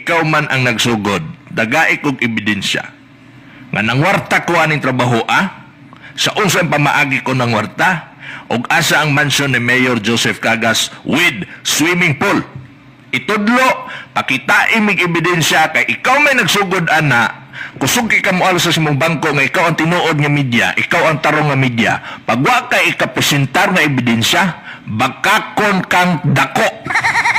ikaw man ang nagsugod, dagay kog ebidensya. Nga nangwarta ko aning trabaho sa unsang pamaagi ko ng warta, og asa ang mansyon ni Mayor Joseph Cagas with swimming pool. Itudlo, pakitain mig ebidensya kay ikaw may nagsugod ana, kusog kay kamo sa simong bangko nga ikaw ang tinuod nga media, ikaw ang tarong nga media. Pagwa kay ikapresentar nga ebidensya, bakakon kang dako.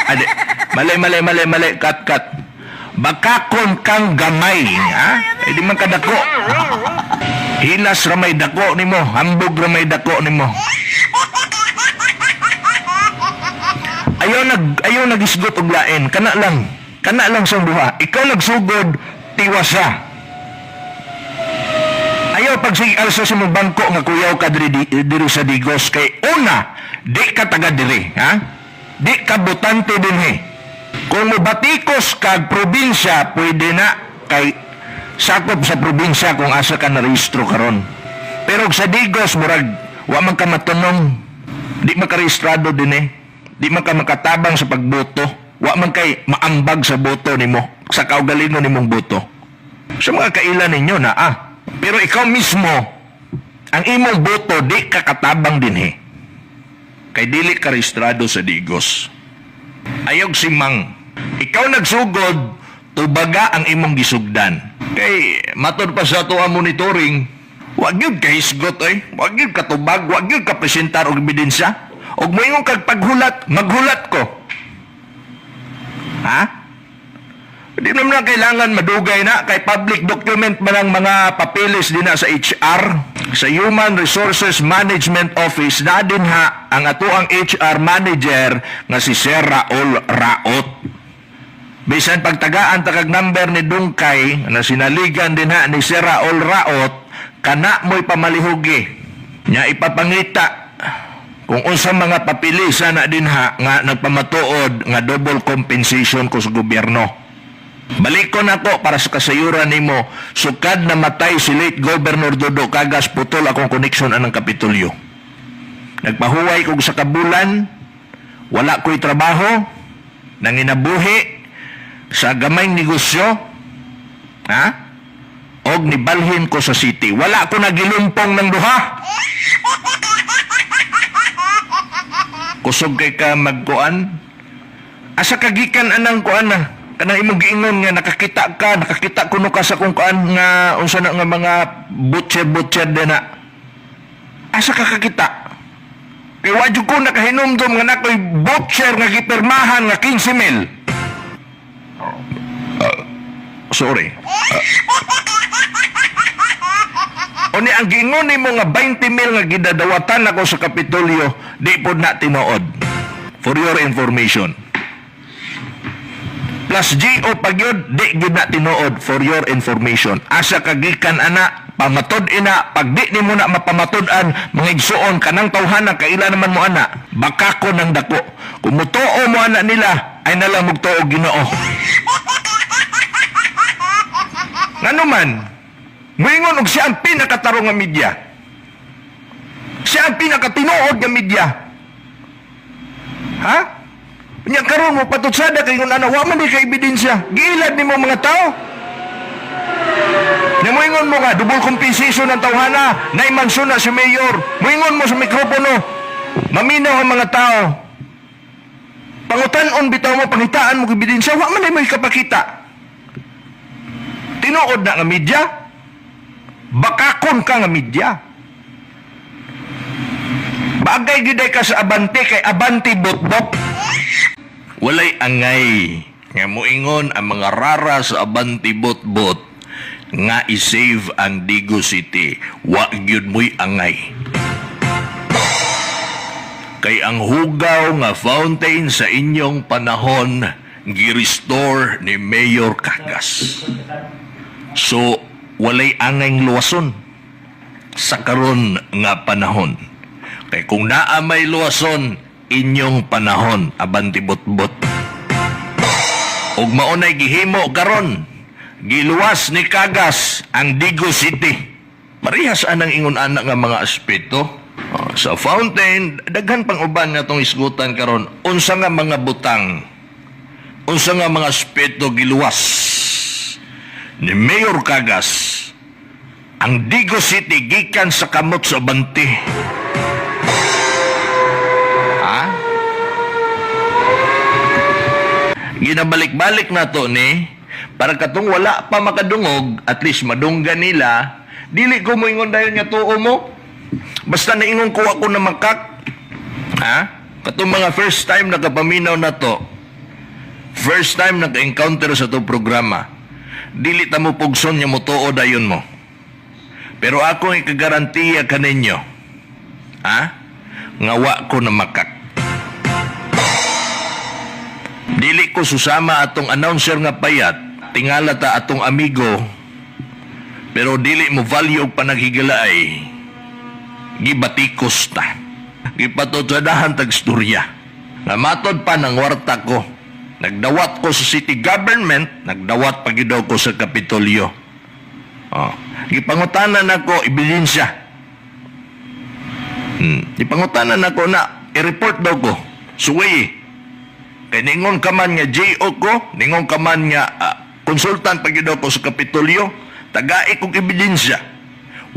Ade, mali, kat. Bakakon kang gamay, ha? Eh, di man kadako. Hilas ramay dako nimo, hambog ramay dako nimo. Ayaw nagisgot og lain, kana lang sa duha. Ikaw nagsugod, tiwasa. Ayaw pagsige alsa sa mong bangko nga kuyaw ka diri sa Digos kay una, di ka taga diri, ha? Di ka botante dinhi. Kung mobatikos kag probinsya, pwede na kay sakop sa probinsya kung asa ka narehistro karon. Pero sa Digos, murag, wa man ka matunong, di makarehistrado din di man ka makatabang sa pagboto, wa man kay maambag sa boto nimo, sa kaugalingon nimong boto. Sa mga kailan ninyo na Pero ikaw mismo, ang imong boto, di ka katabang din kay dili ka rehistrado sa Digos. Ayog si Mang, ikaw nagsugod, tubaga ang imong gisugdan. Kay matod pa sa tuwa monitoring, wag yun ka hisgot wag yun ka tubag, wag yun ka presentar og ebidensya. Og moingon kag paghulat, maghulat ko. Ha? Di naman na kailangan madugay na kay public document man ang mga papeles din na sa HR, sa Human Resources Management Office na din ang atuang HR manager nga si Sir Raul Raot. Bisan pagtagaan takag number ni Dungkay na sinaligan din ni Sir Raul Raot, kana mo'y pamalihugi. Nya ipapangita kung unsang mga papilisa na din nga nagpamatuod nga double compensation ko sa gobyerno. Balikon ako para sa kasayuran nimo, sukad na matay si late Governor Dodo Cagas, putol akong koneksyon anang Kapitolyo. Nagpahuway kog sa kabulan, wala ko'y trabaho, nanginabuhi sa gamayng negosyo, og nibalhin ko sa city. Wala ko nagilumpong ng duha. Kusog kay ka magkuan. Asa kagikan anang kuan kanang imong giingon nga nakakita kuno ka sa kung kuan nga unsa na nga mga butcher na. Asa ka kakita? Kay wa jud ko nakahinumdum nga nakoy butcher nga gipirmahan nga 15,000. Sorry. Oni ang giingon nimo nga 20,000 nga gidadawatan ako sa Kapitolyo, di pod na tinuod. For your information. Plus GO pagyod, di gid na tinuod, for your information. Asa kagikan ana, pamatod ina, pag di nimo na mapamatud-an, mga igsuon kanang tawhana kaila naman mo ana, baka ko ng dako. Kung mutuo mo ana nila, ay nalang mugtuo Ginoo. Ngano man, moingon og siya ang pinakatarong nga media. Siya ang pinakatinuod nga media. Ha? Nya karon mo patutsada kay ngun ana wa man di ka ebidensya. Giilad nimo mga tao. Moingon mo nga double compensation ang tawhana, nay mansyon na si mayor. Moingon mo sa mikropono. Maminaw ang mga tao. Pangutan-on bitaw mo, pangitaan mo ebidensya, wa man may kapakita. Tinuod na nga media. Bakakon ka nga media. Bagay giday ka sa abante kay abante bot-bot. Walay angay nga moingon ang mga rara sa abante bot-bot nga i-save ang Digos City. Wa gyud mo'y angay. Kay ang hugaw nga fountain sa inyong panahon gi-restore ni Mayor Cagas. So, walay angay luwason sa karon nga panahon. Kay kung naa may luwason, inyong panahon, abanti bot-bot. Og maunay gihimo karon, giluwas ni Cagas ang Digos City. Parehas anang ingon anak nga mga aspeto. Sa fountain, daghan pang uban nga tong isgutan karon, unsa nga mga butang unsa nga mga aspeto giluwas ni Mayor Cagas ang Digos City gikan sa kamot sa Abante. Ha? Ginabalik-balik na to ni para katong wala pa makadungog, at least madunggan nila, dili ko mo ingon dayon nga tuo mo. Basta naingon ko ako na makak. Ha? Katong mga first time nakapaminaw na to, first time naka-encounter sa to programa, dili ta mo pugson niya mo tuo dayon mo. Pero ako ikagarantiya kaninyo, ha? Ngawa ko na makak. Dili ko susama atong announcer nga payat, tingala ta atong amigo, pero dili mo value pa naghigalaay, gibatikos ta. Gipatutsadahan tag storya. Namatod pa ng warta ko. Nagdawat ko sa city government, nagdawat pa gidaw ko sa Kapitolyo. Gipangutanan ako ebidensya. Gipangutanan ako na i-report daw ko. Suwi. Kaya ningon ka man nga JO ko, ningon ka man nga konsultant pa gidaw ko sa Kapitolyo, tagai kong ebidensya.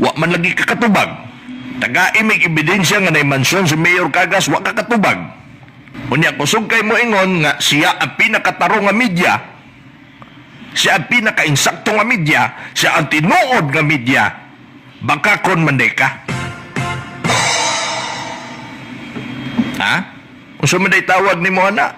Wa man lagi kakatubag. Tagai may ebidensya nga na mansyon si Mayor Cagas, wa kakatubag. Unya kusog kay mo ingon nga siya ang pinakatarong nga media, siya ang pinaka-insakto nga media, siya ang tinuod nga media, baka kon manday ka. Ha? Unsa man day tawag ni mo ana?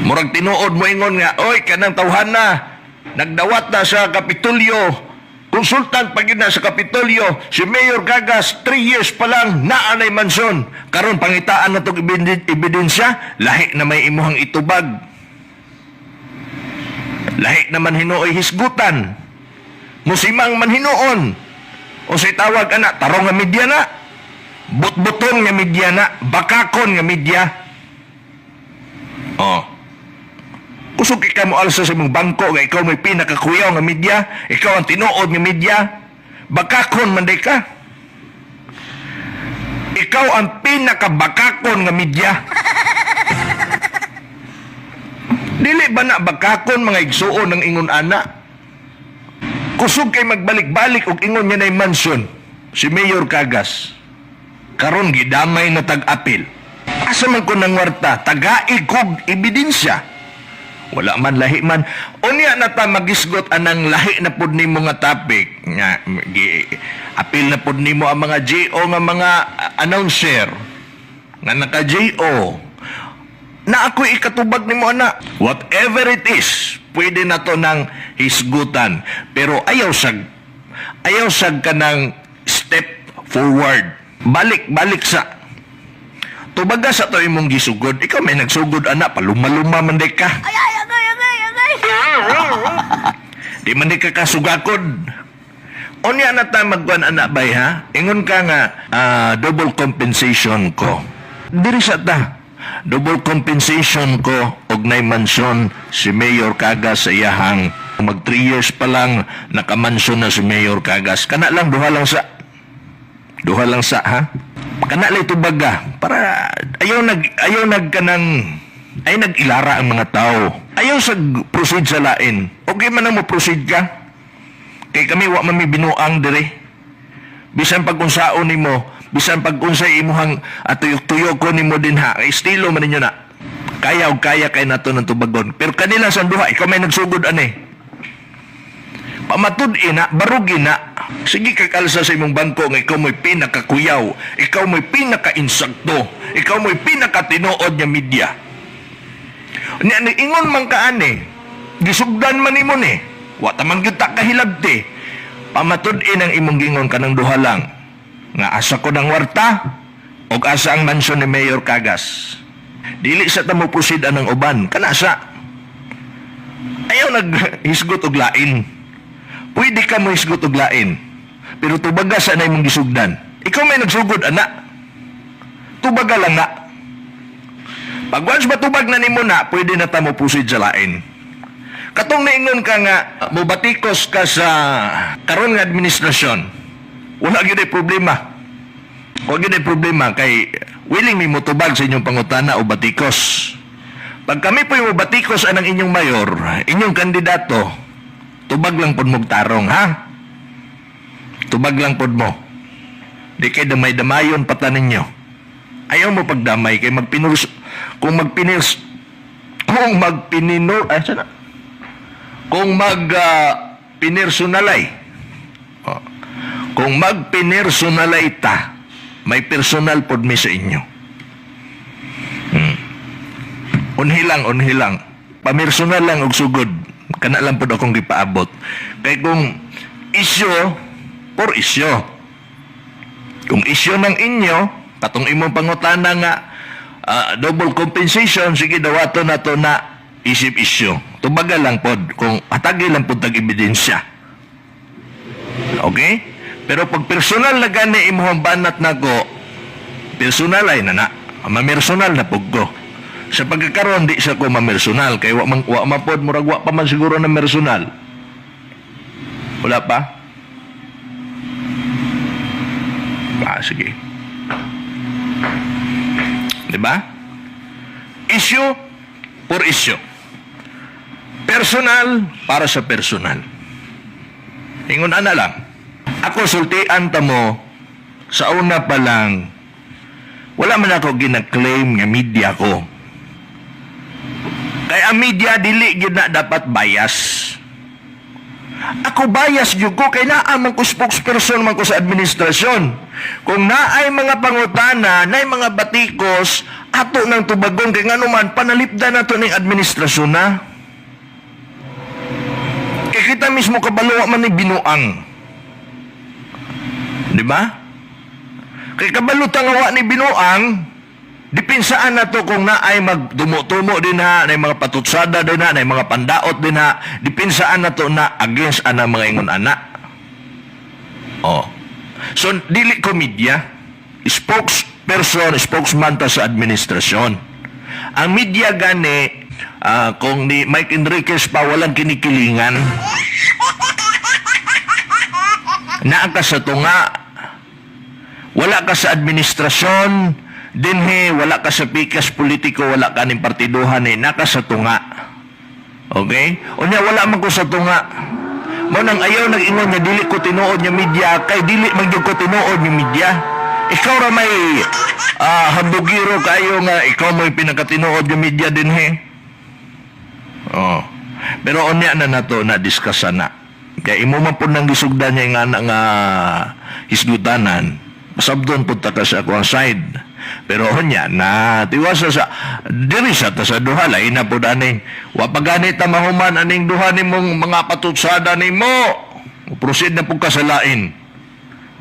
Murag tinuod mo ingon nga, oy, kanang tawhana, nagdawat na sa Kapitolyo, konsultant pag yun na sa Kapitolyo, si Mayor Cagas, 3 years pa lang, naanay mansyon. Karon pangitaan na itong ebidensya, lahi na may imuhang itubag. Lahi naman hinuoy hisgutan. Musimang man hinuon. O say tawag ana, tarong nga media na. Butbuton nga media na. Bakakon nga media. Kusog ka mo alsa sa mong bangko nga ikaw may pinakakuyaw nga media, ikaw ang tinuod nga media, bakakon man day ka. Ikaw ang pinakabakakon nga media. Dili ba na bakakon mga igsuon ng ingon ana? Kusog kay magbalik-balik og ingon niya na mansyon si Mayor Cagas. Karon gidamay na tag-apil. Asa man ko nang warta, tagai kog ebidensya. Wala man, lahi man. Unya na ta magisgot anang lahi na pud nimo nga topic. Nga, apil na pud nimo ang mga JO nga mga announcer. Nga naka-JO. Na ako'y ikatubag nimo ana. Whatever it is, pwede na to ng hisgutan. Pero ayaw sag ka ng step forward. Balik sa tubaga sa to imong gisugod. Ikaw may nagsugod ana, paluma-luma man day ka. Agay! Di man di ka kasugakod. Unya na ta magkuan ana bay ha? Ingon ka nga double compensation ko. Diri sa ta. Double compensation ko og nay mansyon si Mayor Cagas sa iyahang mag 3 years pa lang nakamansyon na si Mayor Cagas. Kana lang duha lang sa ha? Kana lay tubaga para ayaw kanang ay nagilara ang mga tao. Ayaw sa proceed sa lain. Okay man na mo proceed ka. Kay kami wa man mi binuang dire. Bisan pag unsaon nimo, bisan pag unsay imuhang atuyok-tuyok ko nimo din ha. Estilo man ninyo na. Kaya kay nato ng tubagon. Pero kanila sa duha, ikaw may nagsugod ani. Pamatud ina, barugin na. Sige kakalsa sa imong bangko nga ikaw mo'y pinakakuyaw, ikaw mo'y pinaka-insakto, ikaw mo'y pinaka-tinuod nga media. Ingon man ka ani, gisugdan man imo ni, wa tamang gyud ta kahilabti. Pamatud-in ang imong gingon kanang duha lang. Nga asa ko ng warta, o asa ang mansyon ni Mayor Cagas. Dili sa ta mo proceed anang uban, kana sa. Ayaw naghisgot og lain. Pwede ka mo hisgot og lain. Pero tubaga sa na imong gisugdan. Ikaw may nagsugod, ana. Tubaga lang na. Pag once matubag na nimo na, pwede na ta mo proceed sa lain. Katong naingon ka nga, mubatikos ka sa karon nga administrasyon. Wala gyud ay problema. Wala gyud ay problema kay willing mi motubag sa inyong pangutana o batikos. Pag kami po yung batikos anang inyong mayor, inyong kandidato, tubag lang po mong tarong, ha? Tubag lang po mo. Di kay damay-damayon pata ninyo. Ayaw mo pagdamay kay magpinurs kung magpinis kung magpininor ay sana kung pinersonalay kung magpinersonalay ta may personal pod mi sa inyo. Unhilang pamersonal lang og sugod kana lang pod akong gipaabot kay kung isyo por isyo kung isyo ng inyo katong imong pangutana nga double compensation, sige dawato na to na isip isyo. Tubaga lang pod, kung atagi lang pod tag ebidensya. Okay? Pero pag personal na gani imong banat na ko, personal ay na mamersonal na pug ko. Sa pagkakaroon, di sa ko mamersonal, kay wa mapod, murag wa pa man siguro na mersonal. Wala pa? Sige. Diba? Issue for issue. Personal para sa personal. Ingon ana lang. Ako sultian ta mo sa una pa lang wala man ako gina-claim nga media ko. Kaya ang media dili gyud na dapat bias. Ako bias gyud ko kay naa man ko spokesperson man ko sa administrasyon. Kung naay mga pangutana, naay mga batikos, ato ng tubagon kay ngano man panalipdan nato ning administrasyon na. Kay kita mismo kabalo man ni binuang. Di ba? Kay kabalo tangawa ni binuang, dipinsaan na to kung naay magdumo-tumo din ha, na mga patutsada din ha, na mga pandaot din ha, dipinsaan na to na against ana mga ingon anak. Oh. So, dili ko media, spokesman ta sa administrasyon. Ang media gani, kung ni Mike Enriquez pa walang kinikilingan, naa ka sa tunga, wala ka sa administrasyon, dinhi, wala ka sa pikas politiko, wala ka ng partiduhan, naka sa tunga. Okay? Unya, wala man ko sa tunga. Mo nang ayaw nag-ingon nga dili ko tinuod nga media, kay dili man gyud ko tinuod nga media. Ikaw ra may hambugiro kayo nga ikaw may pinakatinuod nga media dinhi. Oh. Pero unya na nato na discuss na. Kay imo man pud nang gisugdan niya nga hisgutanan. Sabdon pud ta ka sa akong side. Pero hunya na tiwasa sa diri sa ta sa duha lain na pud aning wa pa gani ta mahuman aning duha nimong mga patutsada nimo. Proceed na pud ka sa lain.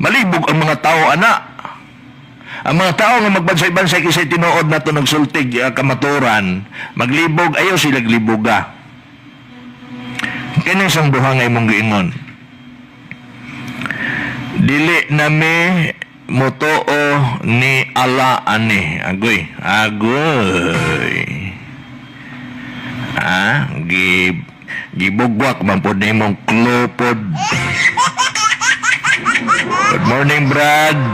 Malibog ang mga tao ana. Ang mga tao nga magbansay-bansay kisay tinuod na to nagsultig kamaturan, maglibog ayo sila gliboga. Kini sang duha nga imong giingon. Dili nami motoo ni ala ani agoy gibugwak man po nimong klopod. Good morning Brad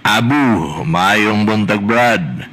Abu mayong buntag Brad.